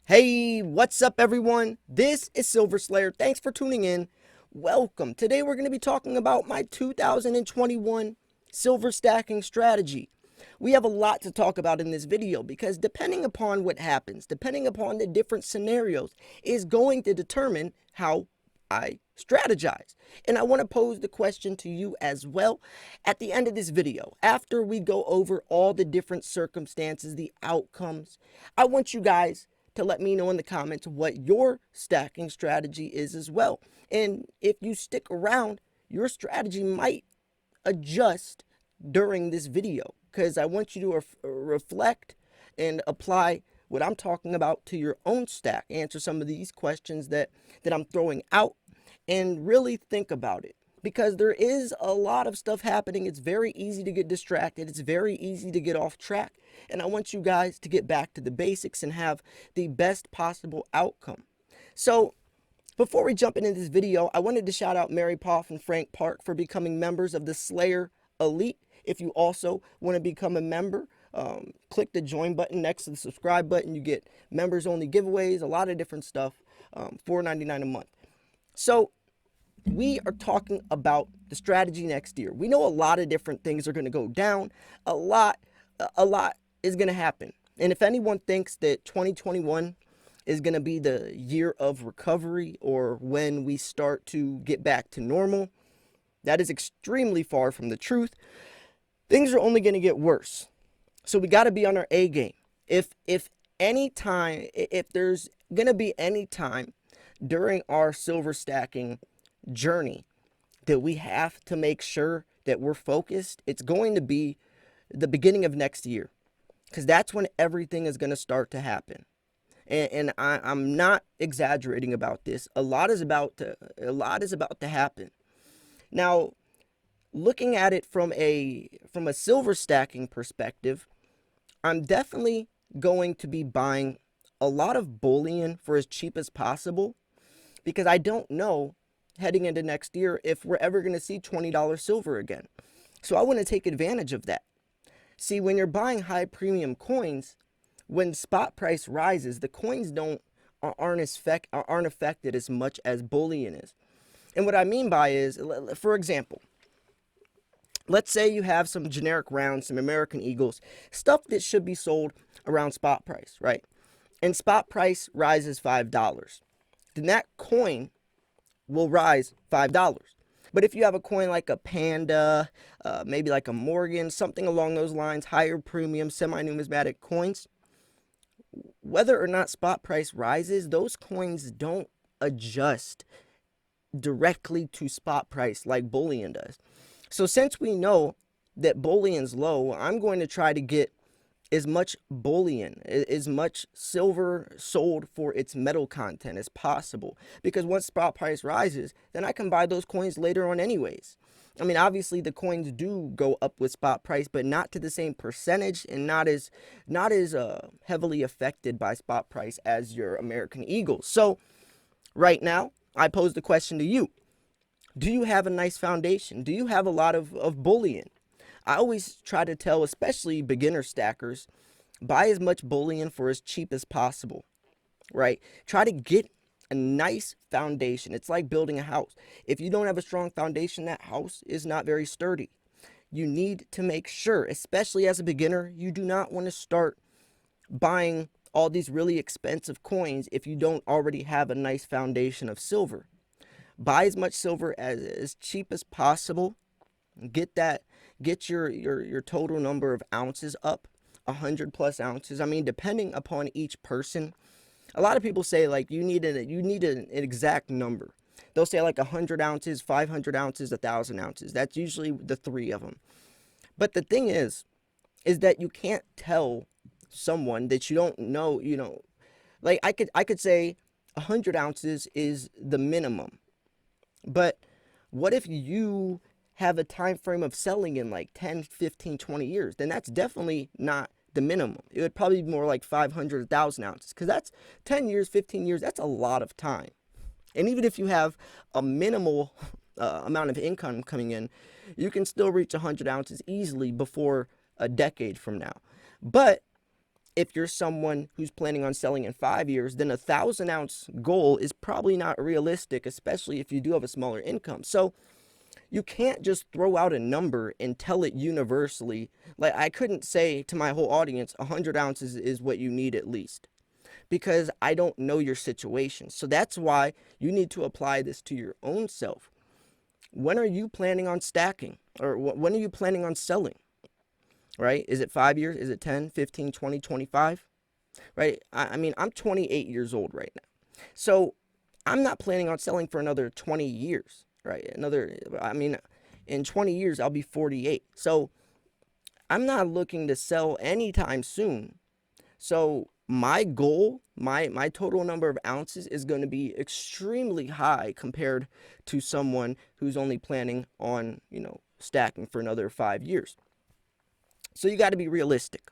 Hey, what's up, everyone? This is Silver Slayer. Thanks for tuning in. Welcome. Today, we're going to be talking about my 2021 silver stacking strategy. We have a lot to talk about in this video because depending upon what happens, depending upon the different scenarios, is going to determine how I strategize. And I want to pose the question to you as well at the end of this video. After we go over all the different circumstances, the outcomes, I want you guys to let me know in the comments what your stacking strategy is as well. And if you stick around, your strategy might adjust during this video because I want you to reflect and apply what I'm talking about to your own stack. Answer some of these questions that I'm throwing out and really think about it because there is a lot of stuff happening. It's very easy to get distracted. It's very easy to get off track. And I want you guys to get back to the basics and have the best possible outcome. So before we jump into this video, I wanted to shout out Mary Poff and Frank Park for becoming members of the Slayer Elite. If you also want to become a member, click the join button next to the subscribe button. You get members only giveaways, a lot of different stuff, $4.99 a month. So we are talking about the strategy next year. We know a lot of different things are going to go down. A lot is going to happen. And if anyone thinks that 2021 is going to be the year of recovery or when we start to get back to normal, that is extremely far from the truth. Things are only going to get worse. So we got to be on our A game. If there's going to be any time during our silver stacking journey that we have to make sure that we're focused, it's going to be the beginning of next year, because that's when everything is going to start to happen. And I'm not exaggerating about this. A lot is about to happen. Now, looking at it from a silver stacking perspective, I'm definitely going to be buying a lot of bullion for as cheap as possible, because I don't know heading into next year if we're ever going to see $20 silver again. So I want to take advantage of that. See, when you're buying high premium coins, when spot price rises, the coins aren't affected as much as bullion is. And what I mean by is, for example, let's say you have some generic rounds, some American Eagles, stuff that should be sold around spot price, right? And spot price rises $5. Then that coin will rise $5. But if you have a coin like a Panda, maybe like a Morgan, something along those lines, higher premium, semi-numismatic coins, whether or not spot price rises, those coins don't adjust directly to spot price like bullion does. So since we know that bullion's low, I'm going to try to get as much bullion, as much silver sold for its metal content as possible. Because once spot price rises, then I can buy those coins later on anyways. I mean, obviously the coins do go up with spot price, but not to the same percentage and not as heavily affected by spot price as your American Eagles. So right now, I pose the question to you. Do you have a nice foundation? Do you have a lot of bullion? I always try to tell, especially beginner stackers, buy as much bullion for as cheap as possible, right? Try to get a nice foundation. It's like building a house. If you don't have a strong foundation, that house is not very sturdy. You need to make sure, especially as a beginner, you do not want to start buying all these really expensive coins if you don't already have a nice foundation of silver. Buy as much silver as cheap as possible. Get your total number of ounces up, 100 plus ounces. I mean, depending upon each person, a lot of people say like you need an exact number. They'll say like 100 ounces, 500 ounces, 1,000 ounces. That's usually the three of them. But the thing is that you can't tell someone that you don't know, like I could say 100 ounces is the minimum. But what if you have a time frame of selling in like 10, 15, 20 years? Then that's definitely not the minimum. It would probably be more like 500, 1,000 ounces, because that's 10 years, 15 years. That's a lot of time. And even if you have a minimal amount of income coming in, you can still reach 100 ounces easily before a decade from now. But If you're someone who's planning on selling in 5 years, then 1,000 ounce goal is probably not realistic, especially if you do have a smaller income. So you can't just throw out a number and tell it universally. Like, I couldn't say to my whole audience 100 ounces is what you need at least, because I don't know your situation. So that's why you need to apply this to your own self. When are you planning on stacking, or when are you planning on selling? Right? Is it 5 years? Is it 10, 15, 20, 25? Right? I mean, I'm 28 years old right now. So I'm not planning on selling for another 20 years, right? I mean, in 20 years, I'll be 48. So I'm not looking to sell anytime soon. So my goal, my total number of ounces is going to be extremely high compared to someone who's only planning on, stacking for another 5 years. So you got to be realistic.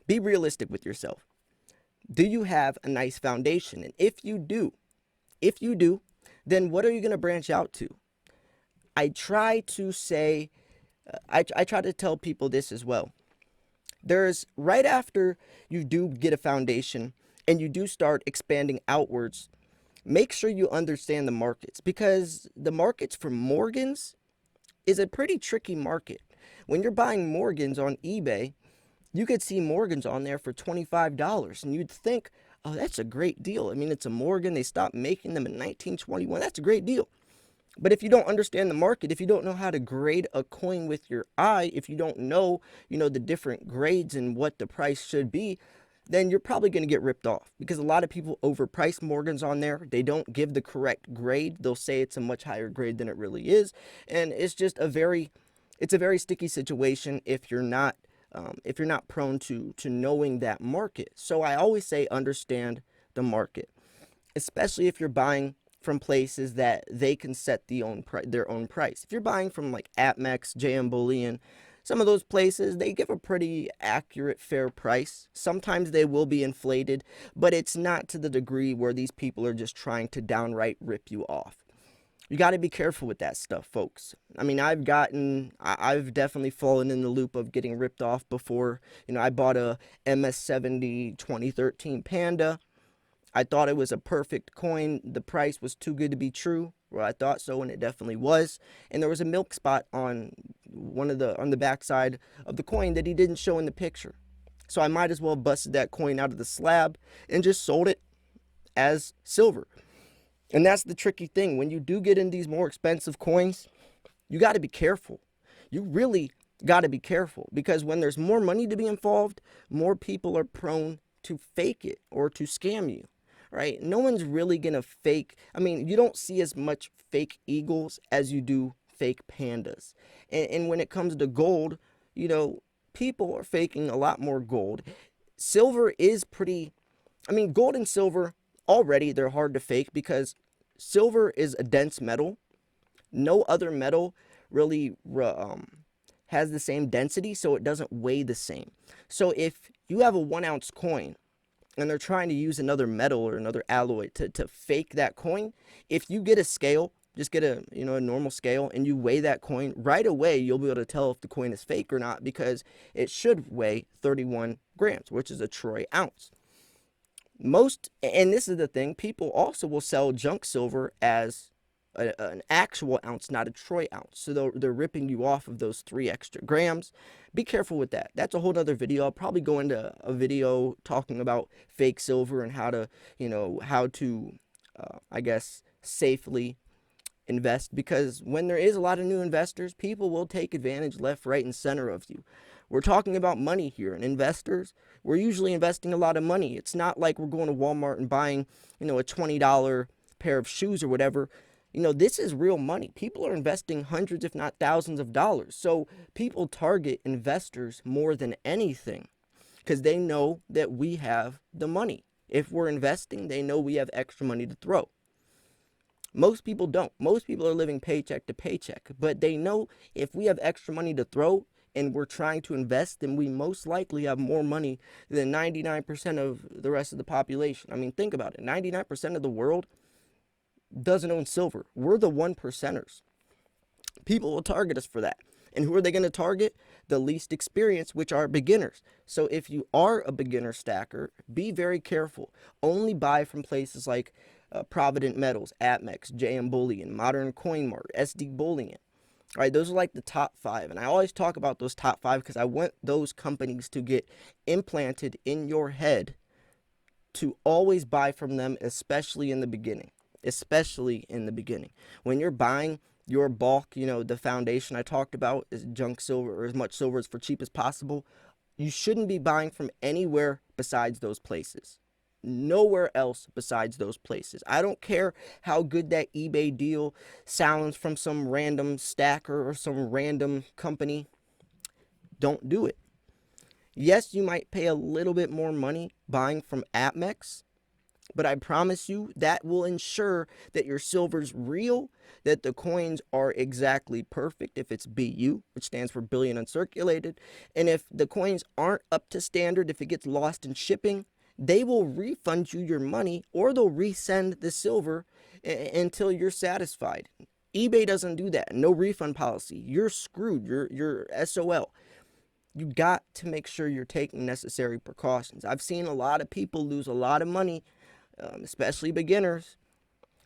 Be realistic with yourself. Do you have a nice foundation? And if you do, then what are you going to branch out to? I try to say, I try to tell people this as well. There's right after you do get a foundation and you do start expanding outwards, make sure you understand the markets, because the markets for Morgans is a pretty tricky market. When you're buying Morgans on eBay, you could see Morgans on there for $25, and you'd think, oh, that's a great deal. I mean, it's a Morgan. They stopped making them in 1921. That's a great deal. But if you don't understand the market, if you don't know how to grade a coin with your eye, if you don't know, the different grades and what the price should be, then you're probably going to get ripped off, because a lot of people overprice Morgans on there. They don't give the correct grade. They'll say it's a much higher grade than it really is. And it's just it's a very sticky situation if you're not prone to knowing that market. So I always say understand the market, especially if you're buying from places that they can set their own price. If you're buying from like APMEX, JM Bullion, some of those places, they give a pretty accurate, fair price. Sometimes they will be inflated, but it's not to the degree where these people are just trying to downright rip you off. You got to be careful with that stuff, folks. I mean, I've definitely fallen in the loop of getting ripped off before. I bought a MS70 2013 Panda. I thought it was a perfect coin. The price was too good to be true. Well, I thought so, and it definitely was. And there was a milk spot on on the backside of the coin that he didn't show in the picture. So I might as well have busted that coin out of the slab and just sold it as silver. And that's the tricky thing. When you do get in these more expensive coins, you got to be careful. You really got to be careful, because when there's more money to be involved, more people are prone to fake it or to scam you, right? No one's really going to fake. I mean, you don't see as much fake eagles as you do fake pandas. And when it comes to gold, people are faking a lot more gold. Silver is gold and silver, already they're hard to fake, because silver is a dense metal. No other metal really has the same density, so it doesn't weigh the same. So if you have a 1 ounce coin and they're trying to use another metal or another alloy to fake that coin, if you get a scale, just get a normal scale, and you weigh that coin, right away you'll be able to tell if the coin is fake or not, because it should weigh 31 grams, which is a troy ounce. And this is the thing, people also will sell junk silver as an actual ounce, not a troy ounce. So they're ripping you off of those 3 extra grams. Be careful with that. That's a whole other video. I'll probably go into a video talking about fake silver and how to I guess, safely invest, because when there is a lot of new investors, people will take advantage left, right, and center of you. We're talking about money here, and investors, we're usually investing a lot of money. It's not like we're going to Walmart and buying, a $20 pair of shoes or whatever. This is real money. People are investing hundreds, if not thousands of dollars. So people target investors more than anything, because they know that we have the money. If we're investing, they know we have extra money to throw. Most people don't. Most people are living paycheck to paycheck, but they know if we have extra money to throw and we're trying to invest, then we most likely have more money than 99% of the rest of the population. I mean, think about it. 99% of the world doesn't own silver. We're the 1%ers. People will target us for that. And who are they going to target? The least experienced, which are beginners. So if you are a beginner stacker, be very careful. Only buy from places like Provident Metals, Atmex, JM Bullion, Modern Coin Mart, SD Bullion. All right, those are like the top 5. And I always talk about those top 5 because I want those companies to get implanted in your head to always buy from them, especially in the beginning. Especially in the beginning. When you're buying your bulk, the foundation I talked about is junk silver, or as much silver as for cheap as possible. You shouldn't be buying from anywhere besides those places. Nowhere else besides those places. I don't care how good that eBay deal sounds from some random stacker or some random company. Don't do it. Yes, you might pay a little bit more money buying from Atmex, but I promise you that will ensure that your silver's real, that the coins are exactly perfect if it's BU, which stands for Bullion Uncirculated. And if the coins aren't up to standard, if it gets lost in shipping, they will refund you your money, or they'll resend the silver until you're satisfied. eBay doesn't do that. No refund policy. You're screwed. You're SOL. You got to make sure you're taking necessary precautions. I've seen a lot of people lose a lot of money, especially beginners.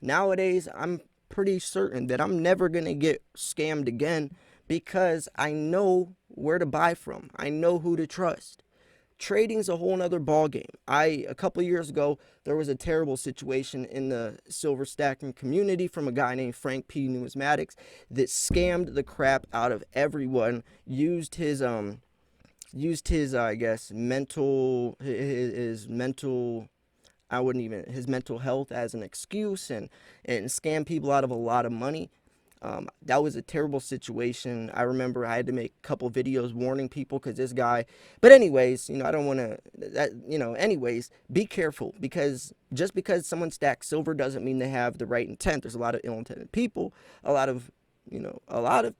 Nowadays, I'm pretty certain that I'm never going to get scammed again because I know where to buy from. I know who to trust. Trading's a whole nother ballgame. A couple years ago, there was a terrible situation in the silver stacking community from a guy named Frank P. Numismatics that scammed the crap out of everyone, used his I guess his mental his mental health as an excuse, and scam people out of a lot of money. That was a terrible situation. I remember I had to make a couple videos warning people because this guy, but anyways, I don't want to, anyways, be careful, because just because someone stacks silver doesn't mean they have the right intent. There's a lot of ill-intended people, a lot of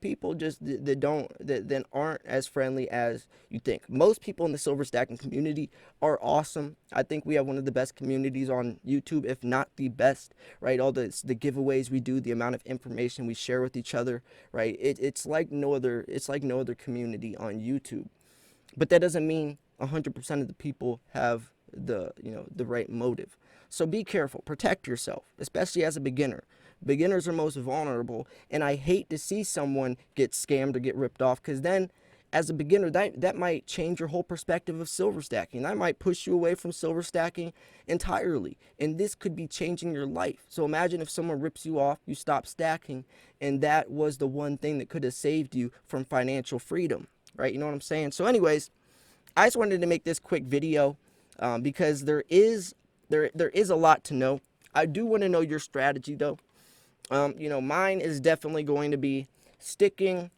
people just that aren't as friendly as you think. Most people in the silver stacking community are awesome. I think we have one of the best communities on YouTube, if not the best, right? All the giveaways we do, the amount of information we share with each other, right? It's like no other community on YouTube. But that doesn't mean 100% of the people have the right motive. So be careful, protect yourself, especially as a beginner. Beginners are most vulnerable, and I hate to see someone get scammed or get ripped off, because then as a beginner, that might change your whole perspective of silver stacking. That might push you away from silver stacking entirely, and this could be changing your life. So imagine if someone rips you off, you stop stacking, and that was the one thing that could have saved you from financial freedom, right? You know what I'm saying? So anyways, I just wanted to make this quick video because there is a lot to know. I do want to know your strategy, though. Mine is definitely going to be sticking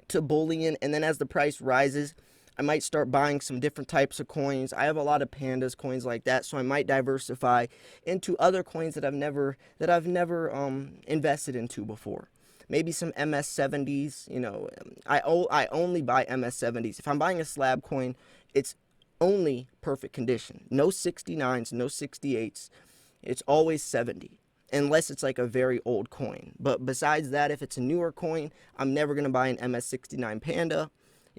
to Bullion, and then as the price rises, I might start buying some different types of coins. I have a lot of pandas, coins like that, so I might diversify into other coins that I've never invested into before. Maybe some MS70s. I only buy MS70s. If I'm buying a slab coin, it's only perfect condition. No 69s, no 68s. It's always 70. Unless it's like a very old coin. But besides that, if it's a newer coin, I'm never going to buy an MS69 Panda.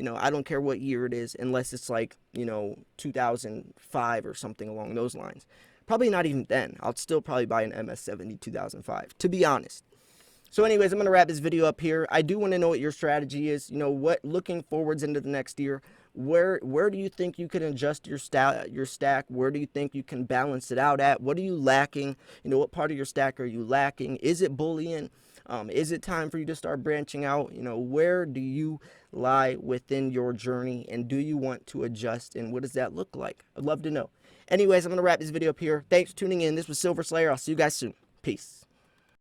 I don't care what year it is, unless it's like, 2005 or something along those lines. Probably not even then. I'll still probably buy an MS70 2005, to be honest. So anyways, I'm going to wrap this video up here. I do want to know what your strategy is. What, looking forwards into the next year, where do you think you can adjust your stack? Where do you think you can balance it out at? What are you lacking? What part of your stack are you lacking? Is it Bullion? Is it time for you to start branching out? Where do you lie within your journey, and do you want to adjust, and what does that look like? I'd love to know. Anyways, I'm going to wrap this video up here. Thanks for tuning in. This was Silver Slayer. I'll see you guys soon. Peace.